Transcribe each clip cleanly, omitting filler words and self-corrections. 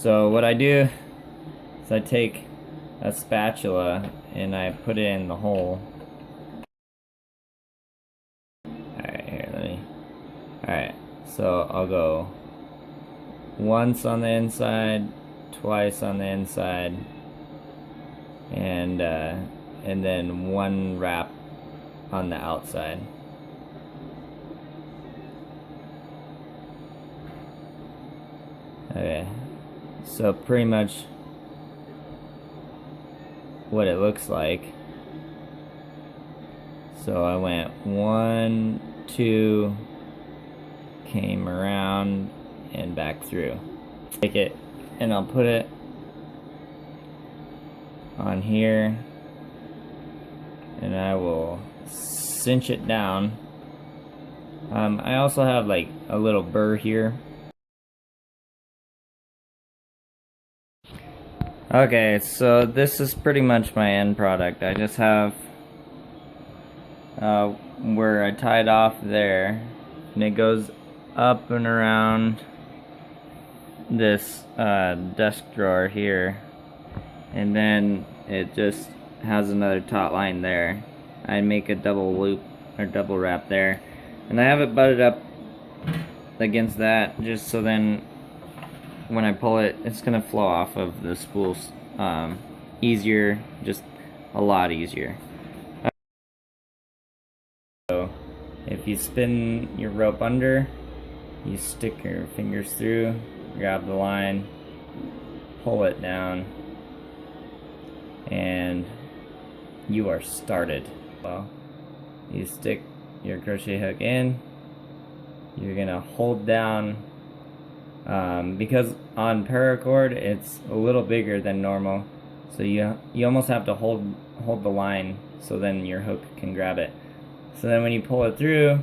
So what I do is I take a spatula and I put it in the hole. Alright, here, let me. Alright, so I'll go once on the inside, twice on the inside, and then one wrap on the outside. Okay, so pretty much what it looks like. So I went 1, 2, came around and back through. Take it and I'll put it on here and I will cinch it down. I also have like a little burr here. Okay, so this is pretty much my end product. I just have where I tied off there, and it goes up and around this desk drawer here, and then it just has another taut line there. I make a double loop or double wrap there, and I have it butted up against that just so then when I pull it, it's gonna flow off of the spools easier, just a lot easier. So if you spin your rope under, you stick your fingers through, grab the line, pull it down, and you are started. Well, you stick your crochet hook in, you're gonna hold down, because on paracord it's a little bigger than normal, so you almost have to hold the line so then your hook can grab it. So then when you pull it through,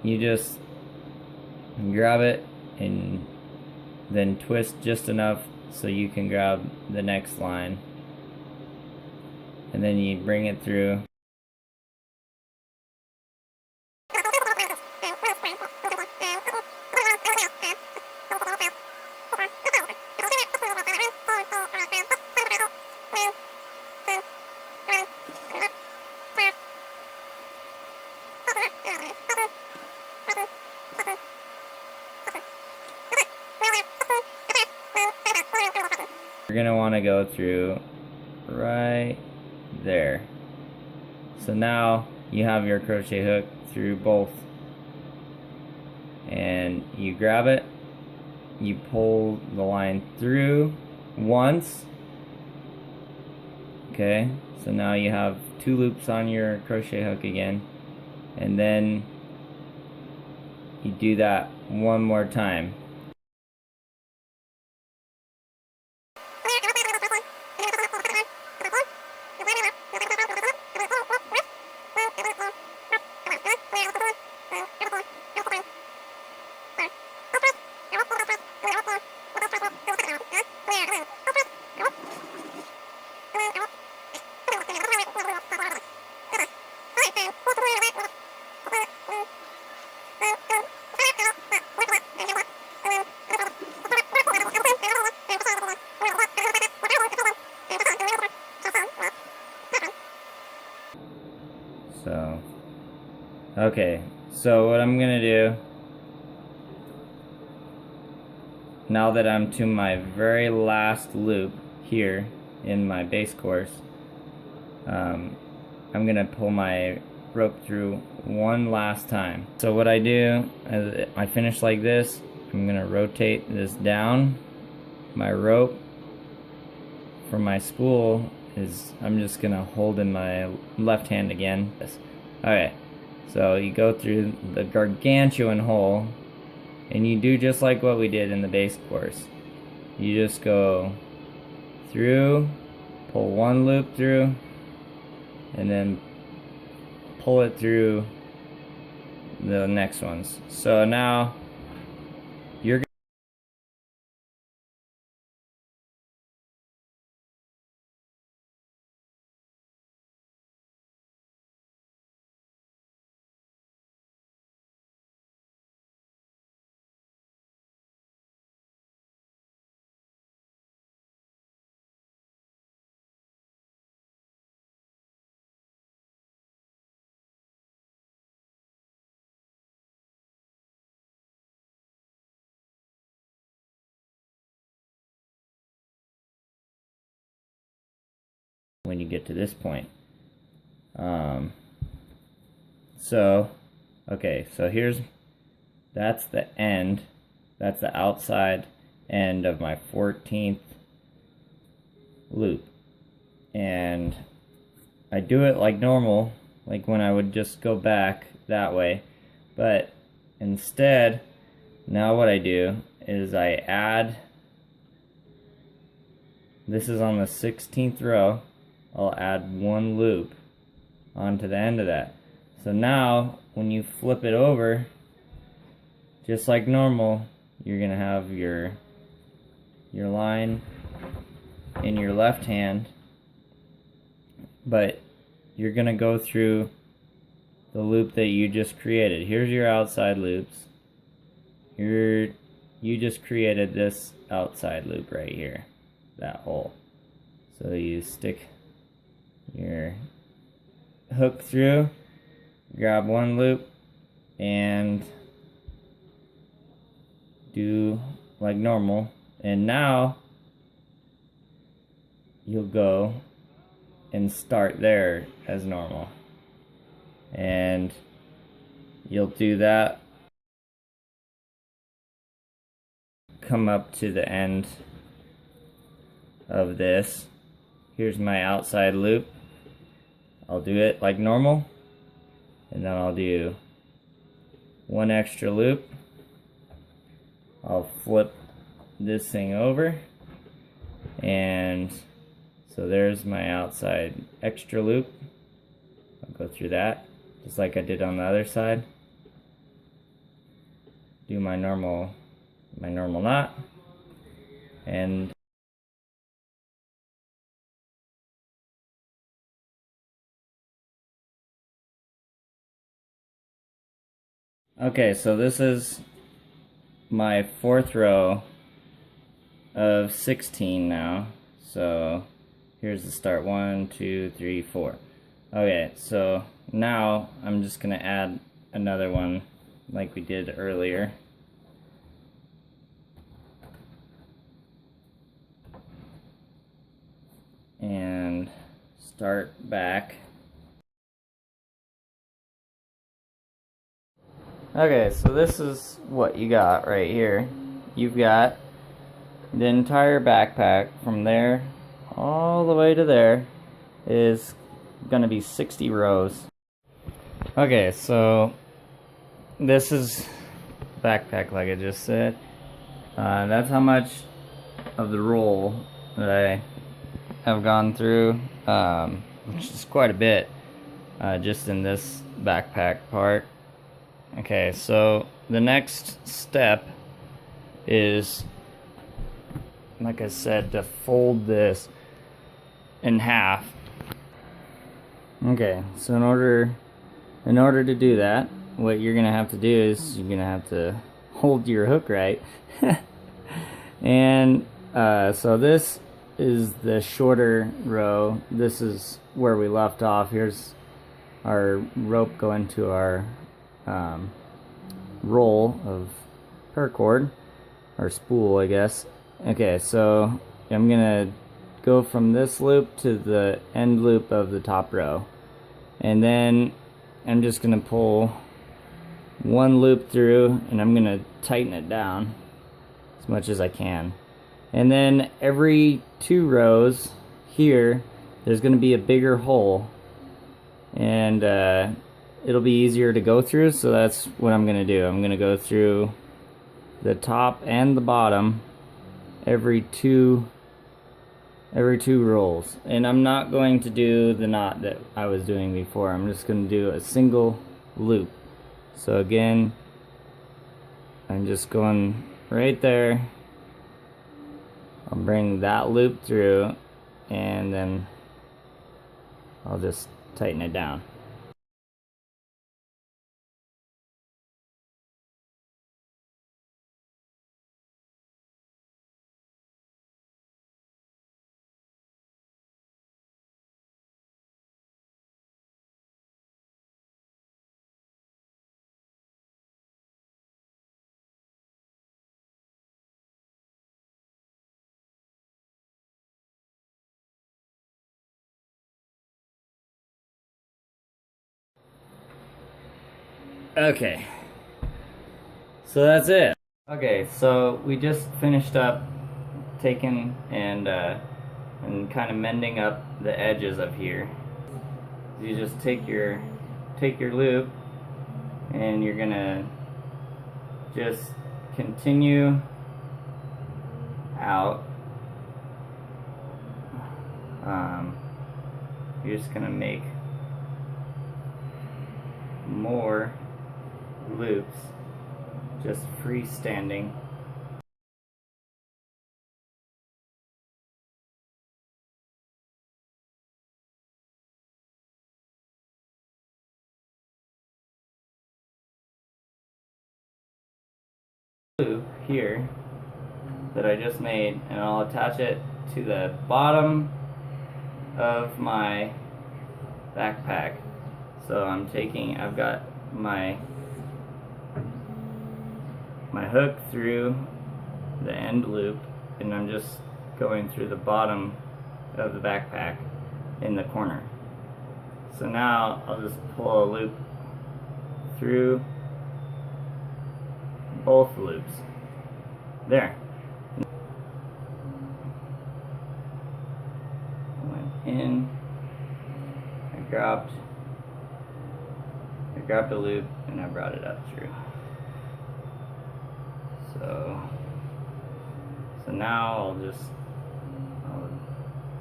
you just grab it and then twist just enough so you can grab the next line, and then you bring it through. You're gonna want to go through right there. So now you have your crochet hook through both, and you grab it, you pull the line through once. Okay, so now you have 2 loops on your crochet hook again, and then you do that one more time. So, okay, so what I'm gonna do, now that I'm to my very last loop here in my base course, I'm gonna pull my rope through one last time. So what I do, as I finish like this, I'm gonna rotate this down. My rope for my spool is, I'm just gonna hold in my left hand again. Okay, so you go through the gargantuan hole, and you do just like what we did in the base course. You just go through, pull one loop through, and then pull it through the next ones. So now you're when you get to this point. Okay, so that's the end. That's the outside end of my 14th loop. And I do it like normal, like when I would just go back that way. But instead, now what I do is I add, this is on the 16th row, I'll add one loop onto the end of that. So now, when you flip it over, just like normal, you're gonna have your line in your left hand, but you're gonna go through the loop that you just created. Here's your outside loops. You just created this outside loop right here, that hole. So you stick your hook through, grab one loop, and do like normal. And now you'll go and start there as normal, and you'll do that, come up to the end of this. Here's my outside loop. I'll do it like normal, and then I'll do one extra loop. I'll flip this thing over, and so there's my outside extra loop. I'll go through that just like I did on the other side. Do my normal knot, and okay, so this is my 4th row of 16 now. So here's the start, 1, 2, 3, 4. Okay, so now I'm just gonna add another one like we did earlier. And start back. Okay, so this is what you got right here. You've got the entire backpack from there all the way to there is gonna be 60 rows. Okay, so this is backpack like I just said. That's how much of the roll that I have gone through, which is quite a bit, just in this backpack part. Okay, so the next step is, like I said, to fold this in half. Okay, so in order to do that, what you're gonna have to do is you're gonna have to hold your hook right. And so this is the shorter row. This is where we left off. Here's our rope going to our roll of paracord, or spool, I guess. Okay, so I'm gonna go from this loop to the end loop of the top row, and then I'm just gonna pull one loop through, and I'm gonna tighten it down as much as I can. And then every 2 rows here, there's gonna be a bigger hole, and it'll be easier to go through, so that's what I'm gonna do. I'm gonna go through the top and the bottom every two rolls. And I'm not going to do the knot that I was doing before. I'm just gonna do a single loop. So again, I'm just going right there. I'll bring that loop through, and then I'll just tighten it down. Okay, so that's it. Okay, so we just finished up taking and kind of mending up the edges of here. You just take your loop and you're gonna just continue out. You're just gonna make more loops, just freestanding. Loop here that I just made, and I'll attach it to the bottom of my backpack. So I've got my hook through the end loop, and I'm just going through the bottom of the backpack in the corner. So now I'll just pull a loop through both loops. There. Went in, I grabbed a loop and I brought it up through. So now I'll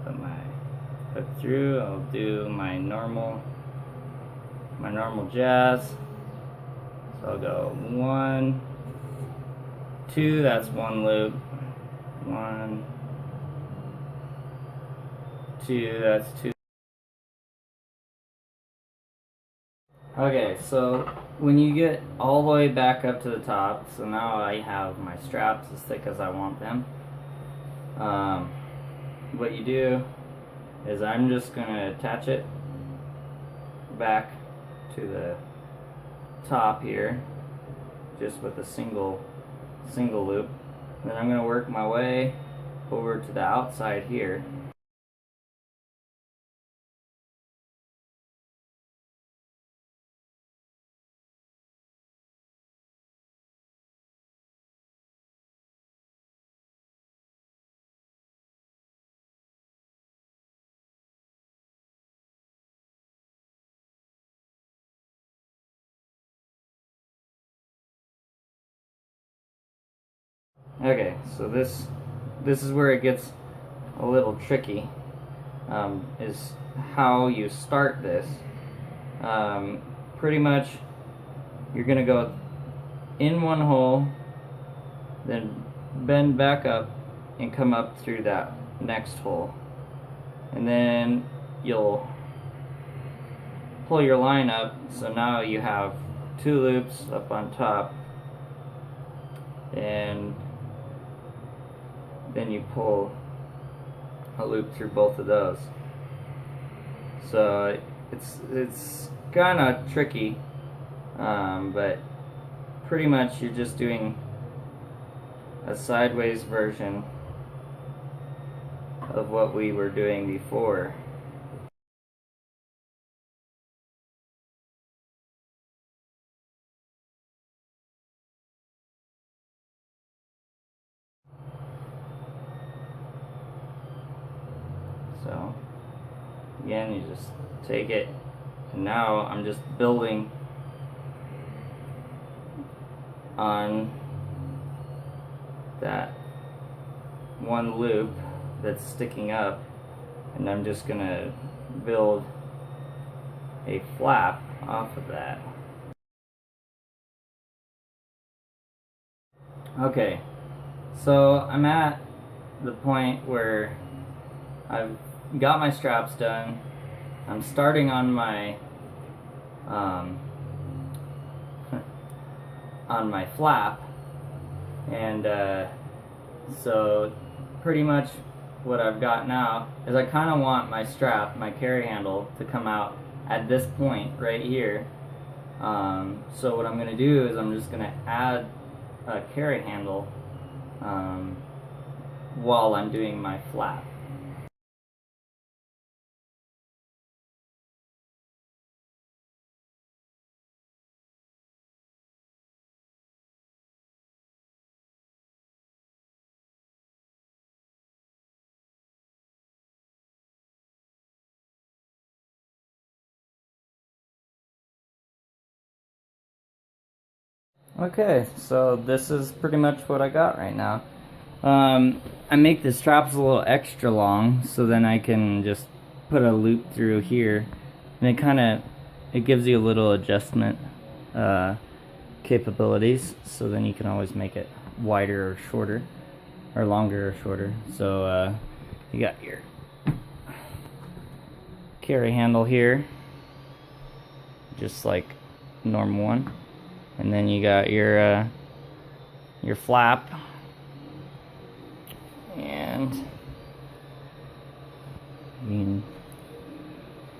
put my hook through. I'll do my normal jazz. So I'll go 1, 2. That's one loop. 1, 2. That's 2. Okay, so when you get all the way back up to the top, so now I have my straps as thick as I want them. What you do is I'm just going to attach it back to the top here, just with a single loop. Then I'm going to work my way over to the outside here. Okay, so this is where it gets a little tricky, is how you start this. Pretty much you're gonna go in one hole, then bend back up and come up through that next hole, and then you'll pull your line up, so now you have 2 loops up on top, and then you pull a loop through both of those. So it's kind of tricky, but pretty much you're just doing a sideways version of what we were doing before. So again, you just take it, and now I'm just building on that one loop that's sticking up, and I'm just gonna build a flap off of that. Okay, so I'm at the point where I've got my straps done. I'm starting on my on my flap, and so pretty much what I've got now is I kind of want my strap, my carry handle, to come out at this point right here. So what I'm going to do is I'm just going to add a carry handle while I'm doing my flap. Okay, so this is pretty much what I got right now. I make the straps a little extra long so then I can just put a loop through here, and it gives you a little adjustment capabilities, so then you can always make it wider or shorter, or longer or shorter. So you got your carry handle here, just like normal one, and then you got your flap, and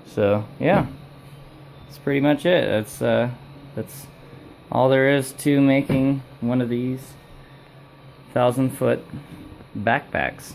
so yeah, that's pretty much it. That's all there is to making one of these 1,000-foot backpacks.